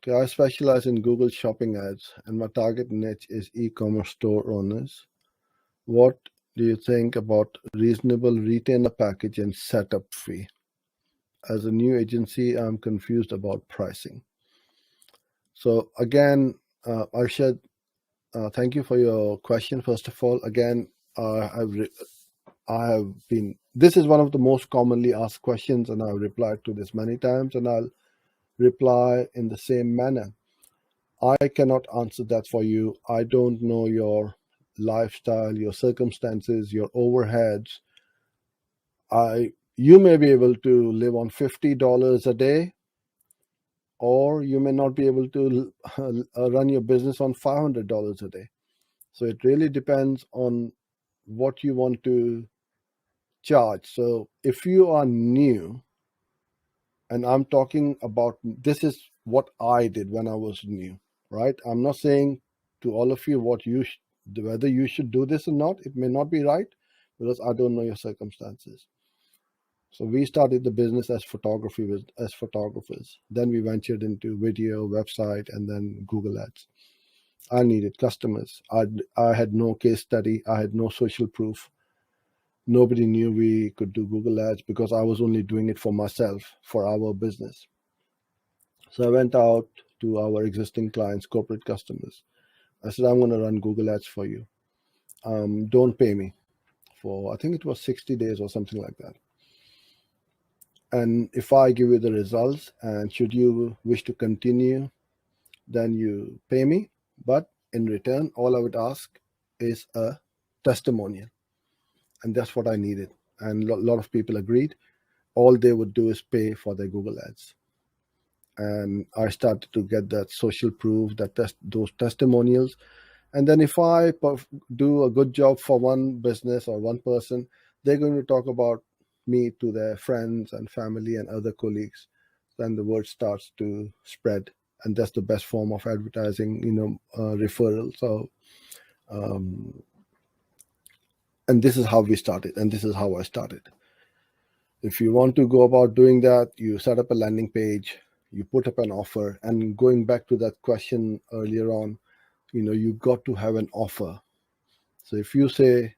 Okay, I specialize in Google Shopping ads, and my target niche is e-commerce store owners. What do you think about reasonable retainer package and setup fee? As a new agency, I'm confused about pricing. So again, Arshad, thank you for your question. First of all, again, I have been. This is one of the most commonly asked questions, and I've replied to this many times, and I'll reply in the same manner. I cannot answer that for you. I don't know your lifestyle, your circumstances, your overheads. You may be able to live on $50 a day, or you may not be able to run your business on $500 a day. So it really depends on what you want to charge. So if you are new, and I'm talking about, this is what I did when I was new, right? I'm not saying to all of you whether you should do this or not. It may not be right because I don't know your circumstances. So we started the business as photographers. Then we ventured into video, website, and then Google Ads. I needed customers. I had no case study. I had no social proof. Nobody knew we could do Google Ads because I was only doing it for myself, for our business. So I went out to our existing clients, corporate customers. I said, I'm going to run Google Ads for you. Don't pay me for, I think it was 60 days or something like that. And if I give you the results, and should you wish to continue, then you pay me. But in return, all I would ask is a testimonial. And that's what I needed. And a lot of people agreed. All they would do is pay for their Google Ads. And I started to get that social proof, those testimonials. And then if I do a good job for one business or one person, they're going to talk about me to their friends and family and other colleagues. Then the word starts to spread. And that's the best form of advertising, referral. So, and this is how we started, and this is how I started. If you want to go about doing that, you set up a landing page, you put up an offer. And going back to that question earlier on, you got to have an offer. So if you say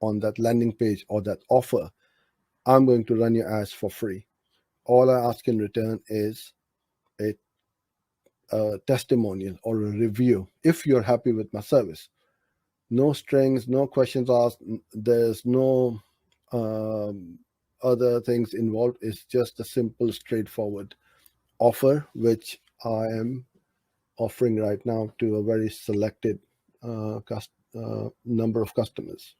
on that landing page or that offer, I'm going to run your ads for free, all I ask in return is a testimonial or a review if you're happy with my service. No strings, no questions asked. There's no other things involved. It's just a simple, straightforward offer, which I am offering right now to a very selected number of customers,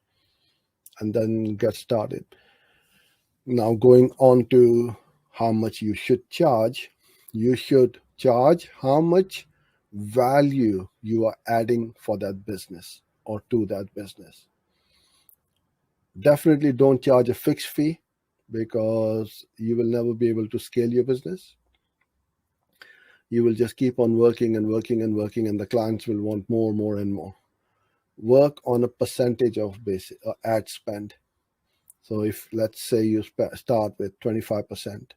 and then get started. Now, going on to how much you should charge how much value you are adding for that business or to that business. Definitely don't charge a fixed fee, because you will never be able to scale your business. You will just keep on working and working and working, and the clients will want more and more. Work on a percentage of basic ad spend. So if, let's say, you start with 25%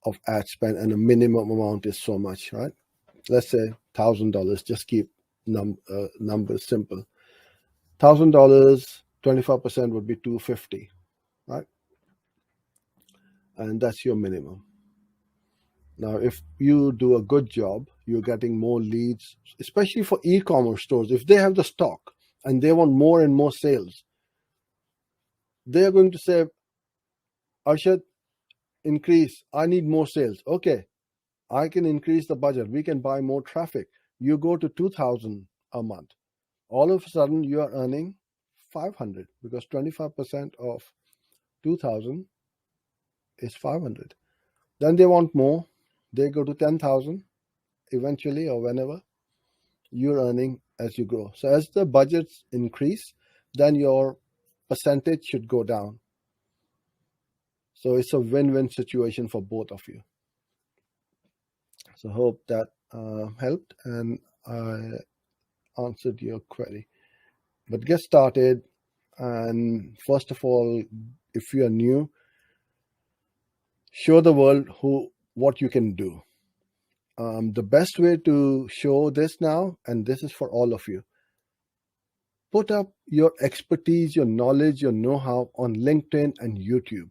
of ad spend, and a minimum amount is so much, right? Let's say $1,000. Just keep numbers simple. $1,000, 25% would be $250, right? And that's your minimum. Now, if you do a good job, you're getting more leads, especially for e-commerce stores. If they have the stock and they want more and more sales, they're going to say, Arshad, increase. I need more sales. Okay, I can increase the budget. We can buy more traffic. You go to 2,000 a month. All of a sudden, you are earning 500, because 25% of 2,000 is 500. Then they want more. They go to 10,000 eventually, or whenever. You're earning as you grow. So as the budgets increase, then your percentage should go down. So it's a win-win situation for both of you. So hope that helped and I answered your query. But get started. And first of all, if you are new, show the world what you can do. The best way to show this now, and this is for all of you, put up your expertise, your knowledge, your know-how on LinkedIn and YouTube,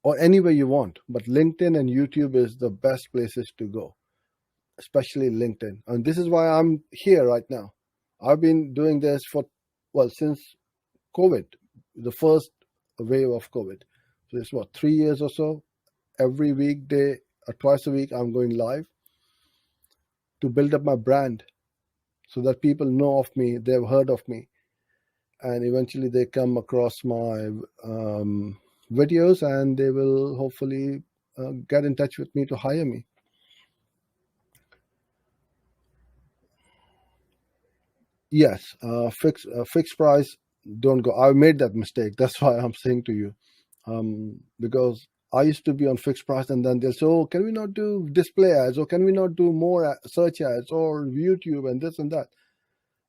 or anywhere you want. But LinkedIn and YouTube is the best places to go, especially LinkedIn. And this is why I'm here right now. I've been doing this since COVID, the first wave of COVID. So it's 3 years or so. Every weekday or twice a week, I'm going live to build up my brand so that people know of me, they've heard of me, and eventually they come across my videos and they will hopefully get in touch with me to hire me. Yes, fixed price, don't go. I made that mistake. That's why I'm saying to you, because I used to be on fixed price, and then they'll say, "Oh, can we not do display ads, or can we not do more search ads, or YouTube and this and that?"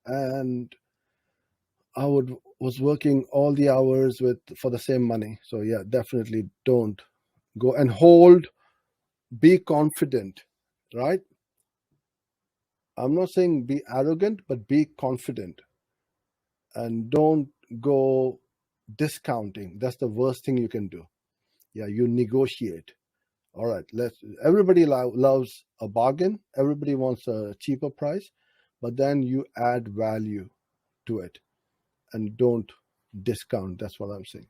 And I was working all the hours for the same money. So yeah, definitely don't go, and hold. Be confident, right? I'm not saying be arrogant, but be confident, and don't go discounting. That's the worst thing you can do. Yeah, you negotiate. All right, everybody loves a bargain. Everybody wants a cheaper price, but then you add value to it, and don't discount. That's what I'm saying.